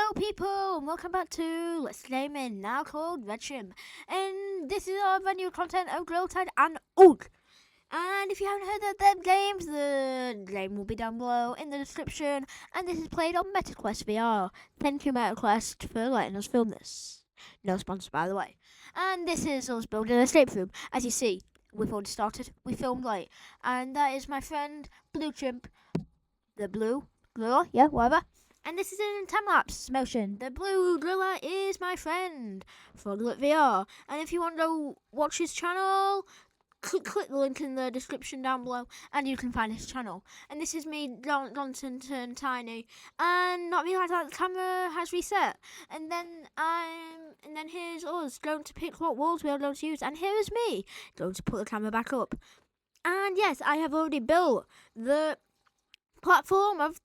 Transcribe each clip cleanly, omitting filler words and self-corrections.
Hello people, and welcome back to Let's Gaming, now called RedChimp. And this is our brand new content of Grilltide and Ugg. And if you haven't heard of them games, the game will be down below in the description. And this is played on RedChimp. Thank you MetaQuest for letting us film this. No sponsor, by the way. And this is us building an escape room. As you see, we've already started. We filmed late. And that is my friend RedChimp. The blue gorilla, yeah, whatever. And this is in time-lapse motion. The blue gorilla is my friend, FrogletVr. And if you want to go watch his channel, click the link in the description down below, and you can find his channel. And this is me, Johnson turned tiny, and not realised that the camera has reset. And then here's us going to pick what walls we are going to use. And here is me going to put the camera back up. And yes, I have already built the platform of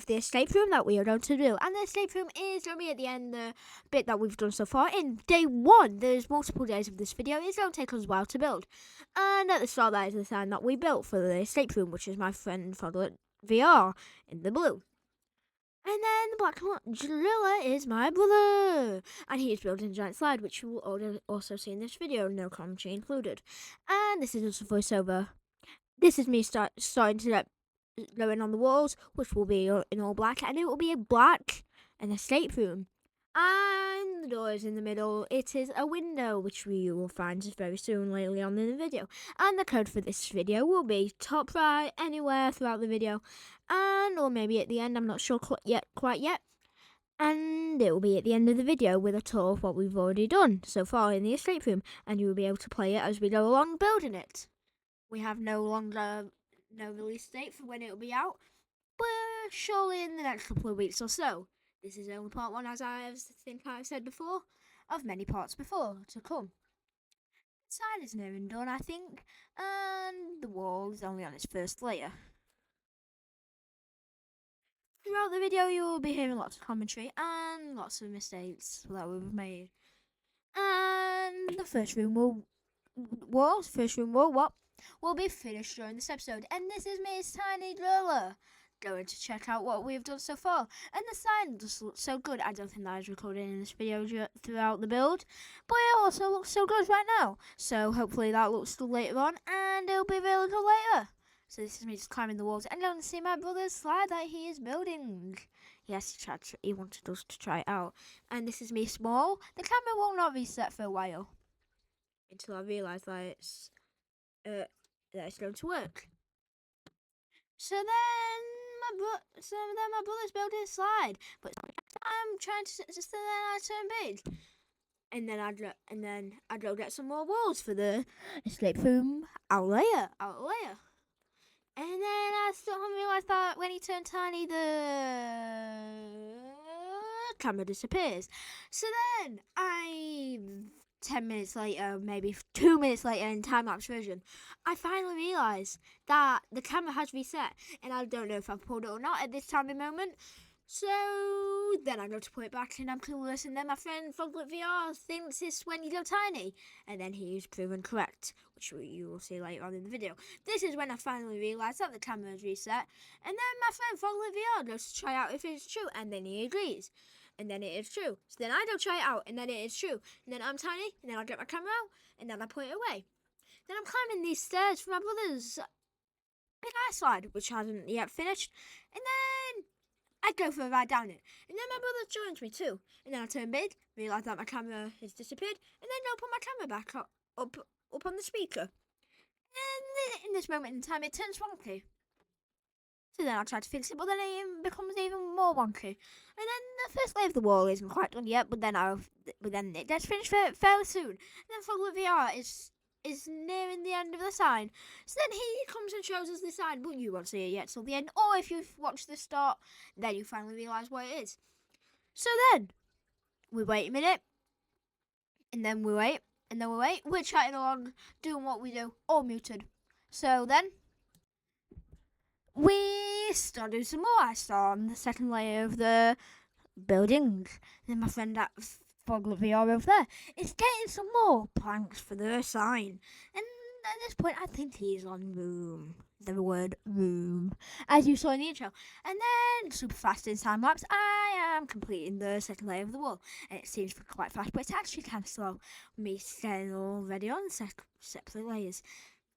the escape room that we are going to do, and the escape room is going to be at the end, the bit that we've done so far in day one. There's multiple days of this video. It's going to take us a while to build, and at the start that is the sign that we built for the escape room, which is my friend FrogletVr in the blue. And then the black gorilla is my brother, and he is building a giant slide, which you will also see in this video, no commentary included. And this is just a voiceover. This is me starting to get going on the walls, which will be in all black, and it will be a black an escape room. And the door is in the middle. It is a window, which we will find very soon later on in the video. And the code for this video will be top right anywhere throughout the video, and or maybe at the end. I'm not sure quite yet. And it will be at the end of the video with a tour of what we've already done so far in the escape room, and you will be able to play it as we go along building it. We have no release date for when it will be out, but surely in the next couple of weeks or so. This is only part one, as I've said before, of many parts before to come. The side is nearing done, I think, and the wall is only on its first layer. Throughout the video, you will be hearing lots of commentary and lots of mistakes that we've made. And the first room will be finished during this episode. And this is me, tiny gorilla, going to check out what we've done so far. And the sign just looks so good. I don't think that is recorded in this video throughout the build, but it also looks so good right now. So hopefully that looks good later on, and it'll be really good later. So this is me just climbing the walls and going to see my brother's slide that he is building. Yes, he wanted us to try it out. And this is me small. The camera will not reset for a while until I realise that it's going to work. So then my brother's building a slide, but I'm trying to just then I turn big, and then I go get some more walls for the escape room out layer. And then I still haven't realised that when he turned tiny, the camera disappears. So then 10 minutes later, maybe 2 minutes later in time-lapse version, I finally realised that the camera has reset, and I don't know if I've pulled it or not at this timing moment. So then I go to put it back, and I'm clueless, and then my friend FrogletVr thinks it's when you go tiny, and then he's proven correct, which you will see later on in the video. This is when I finally realised that the camera has reset, and then my friend FrogletVr goes to try out if it's true, and then he agrees. And then it is true. So then I go try it out, and then it is true. And then I'm tiny, and then I get my camera out, and then I put it away. Then I'm climbing these stairs for my brother's big ice slide, which hasn't yet finished. And then I go for a ride down it. And then my brother joins me too. And then I turn big, realise that my camera has disappeared, and then I'll put my camera back up on the speaker. And in this moment in time, it turns wonky. So then I try to fix it, but then it becomes even more wonky. And then the first layer of the wall isn't quite done yet, but then it gets finished fairly soon. And then FrogletVr is nearing the end of the sign. So then he comes and shows us the sign, but you won't see it yet till the end. Or if you've watched the start, then you finally realise what it is. So then we wait a minute, and then we wait, and then we wait. We're chatting along, doing what we do, all muted. So then we start doing some more. I start on the second layer of the building. Then my friend at FrogletVr over there is getting some more planks for the sign. And at this point, I think he's on room the word room, as you saw in the intro. And then, super fast in time lapse, I am completing the second layer of the wall. And it seems quite fast, but it's actually kind of slow. Me getting already on the separate layers.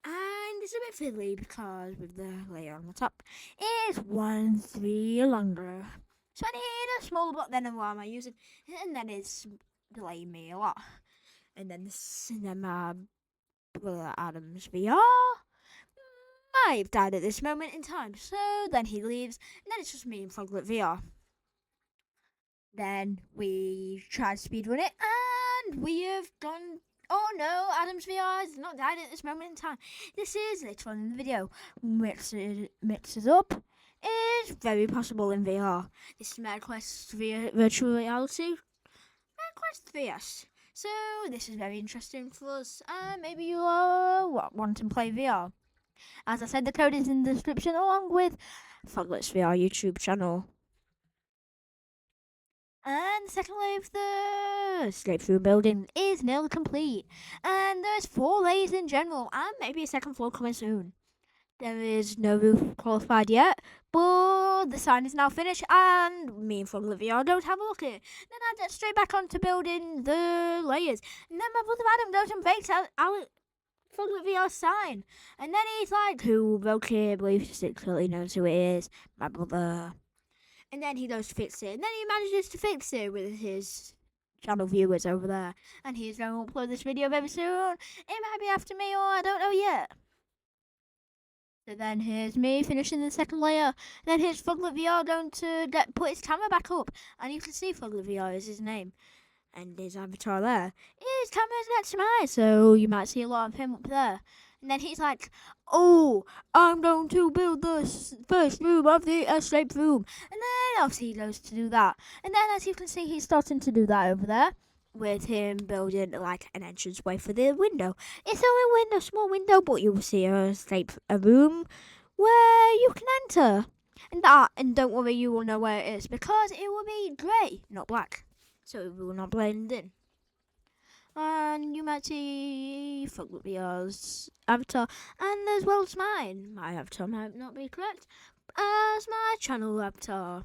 And it's a bit fiddly because with the layer on the top, it's 1/3 longer. So I need a smaller block than what am I using, and then it's delaying me a lot. And then my brother Adam's VR might have died at this moment in time. So then he leaves, and then it's just me and Froglet VR. Then we tried to speedrun it, and we have gone. Oh no, Adam's VR has not died at this moment in time. This is later on in the video. Mixes up is very possible in VR. This is MetaQuest virtual reality. MetaQuest 3S. So this is very interesting for us. Maybe you want to play VR. As I said, the code is in the description along with Froglet's VR YouTube channel. And the second layer of the escape room building is nearly complete. And there's 4 layers in general, and maybe a second floor coming soon. There is no roof qualified yet, but the sign is now finished, and me and FrogletVr don't have a look at it. Then I get straight back onto building the layers. And then my brother Adam goes and fakes out FrogletVr's sign. And then he's like, who broke it? Believes it clearly knows who it is. My brother. And then he goes to fix it. And then he manages to fix it with his channel viewers over there. And he's going to upload this video very soon. It might be after me, or I don't know yet. So then here's me finishing the second layer. And then here's FrogletVr going to put his camera back up. And you can see FrogletVr is his name. And his avatar there. His camera's next to mine, so you might see a lot of him up there. And then he's like, oh, I'm going to build the first room of the escape room. And then obviously he goes to do that. And then as you can see, he's starting to do that over there. With him building like an entrance way for the window. It's only a window, small window, but you will see a room where you can enter. And don't worry, you will know where it is because it will be grey, not black. So it will not blend in. And you might see FrogletVr's avatar, and as well as mine. My avatar might not be correct as my channel avatar.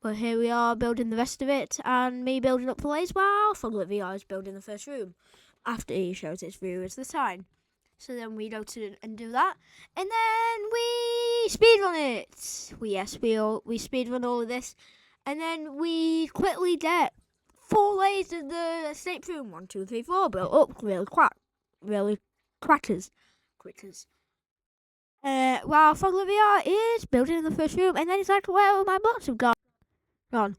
But here we are building the rest of it, and me building up the layers while FrogletVr is building the first room. After he shows his view as the sign. So then we go to and do that, and then we speedrun it. We speedrun all of this, and then we quickly get 4 layers of the escape room. 1, 2, 3, 4 built up really quickers. While FrogletVr is building the first room, and then he's like, where all my blocks have gone. When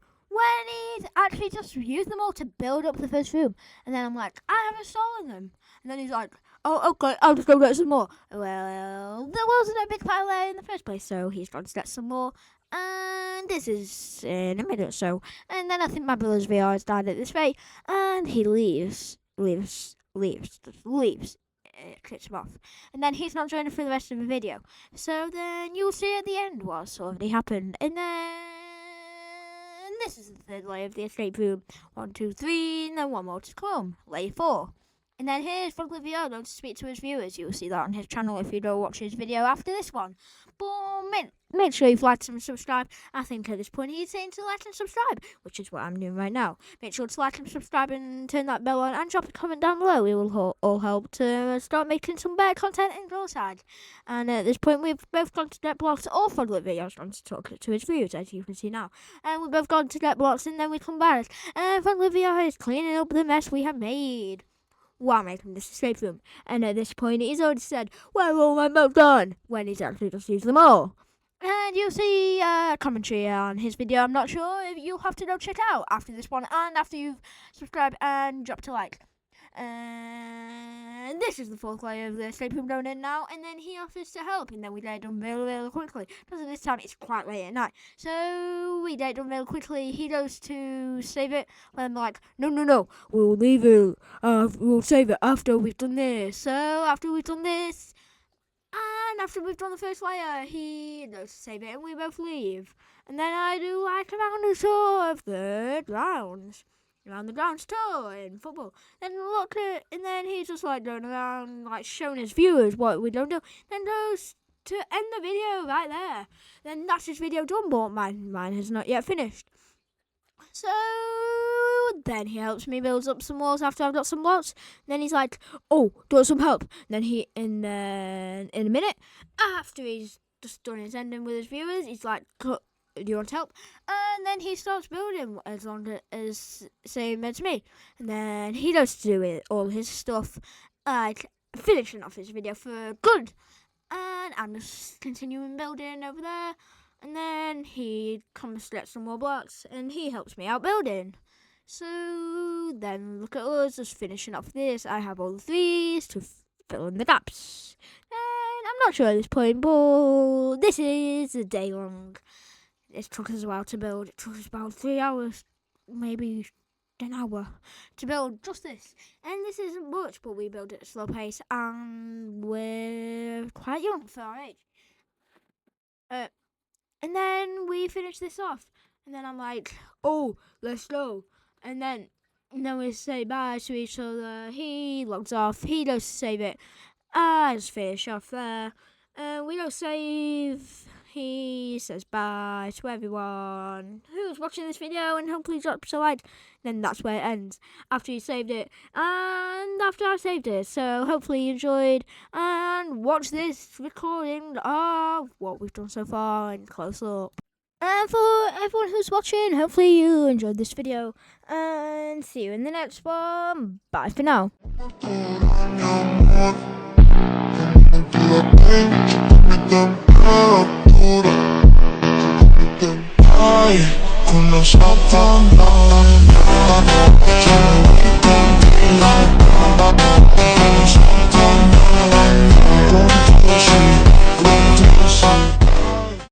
he's actually just used them all to build up the first room. And then I'm like, I haven't stolen them. And then he's like, oh, okay, I'll just go get some more. Well, there wasn't a big pile there in the first place, so he's gone to get some more. And this is in a minute or so. And then I think my brother's VR has died at this rate. And he leaves. It clips him off. And then he's not joining for the rest of the video. So then you'll see at the end what's already happened. And then this is the third layer of the escape room. 1, 2, 3, and then one more to come. Layer 4. And then here's FrogletVr going to speak to his viewers. You'll see that on his channel if you go watch his video after this one. But make sure you've liked and subscribed. I think at this point he's saying to like and subscribe, which is what I'm doing right now. Make sure to like and subscribe and turn that bell on and drop a comment down below. We will all help to start making some better content in Grow Side. And at this point we've both gone to get blocks. All FrogletVr is going to talk to his viewers, as you can see now. And we've both gone to get blocks, and then we come back. And FrogletVr is cleaning up the mess we have made while making this escape room. And at this point he's already said, where are all my modes gone? When he's actually just used them all. And you'll see commentary on his video. I'm not sure if you'll have to go check out after this one, and after you've subscribed and dropped a like. And this is the 4th layer of the escape room going in now, and then he offers to help, and then we get it done really quickly, because this time it's quite late at night, so we get it done really quickly. He goes to save it, and I'm like, no, we'll leave it, we'll save it after we've done this. So after we've done this, and after we've done the first layer, he goes to save it, and we both leave. And then I do like a round of tour of the grounds. Around the grounds too in football. Then look at, and then he's just like going around like showing his viewers what we don't do. Then goes to end the video right there. Then that's his video done, but mine has not yet finished. So then he helps me build up some walls after I've got some blocks. Then he's like, "Oh, do you want some help?" Then in a minute, after he's just done his ending with his viewers, he's like, "Do you want help?" And then he starts building as long as same as me. And then he does do it, all his stuff, like finishing off his video for good. And I'm just continuing building over there. And then he comes to get some more blocks and he helps me out building. So then look at us just finishing off this. I have all the threes to fill in the gaps. And I'm not sure at this point, but this is a day long. It took us a while to build. It took us about 3 hours, maybe an hour to build just this. And this isn't much, but we build at a slow pace and we're quite young for our age. And then we finish this off. And then I'm like, "Oh, let's go." And then we say bye to each other. He logs off. He goes to save it. I just finish off there. We don't save. He says bye to everyone who's watching this video and hopefully drops a like. Then that's where it ends. After you saved it and after I saved it. So hopefully you enjoyed and watch this recording of what we've done so far in close up. And for everyone who's watching, hopefully you enjoyed this video. And see you in the next one. Bye for now. Con los ojos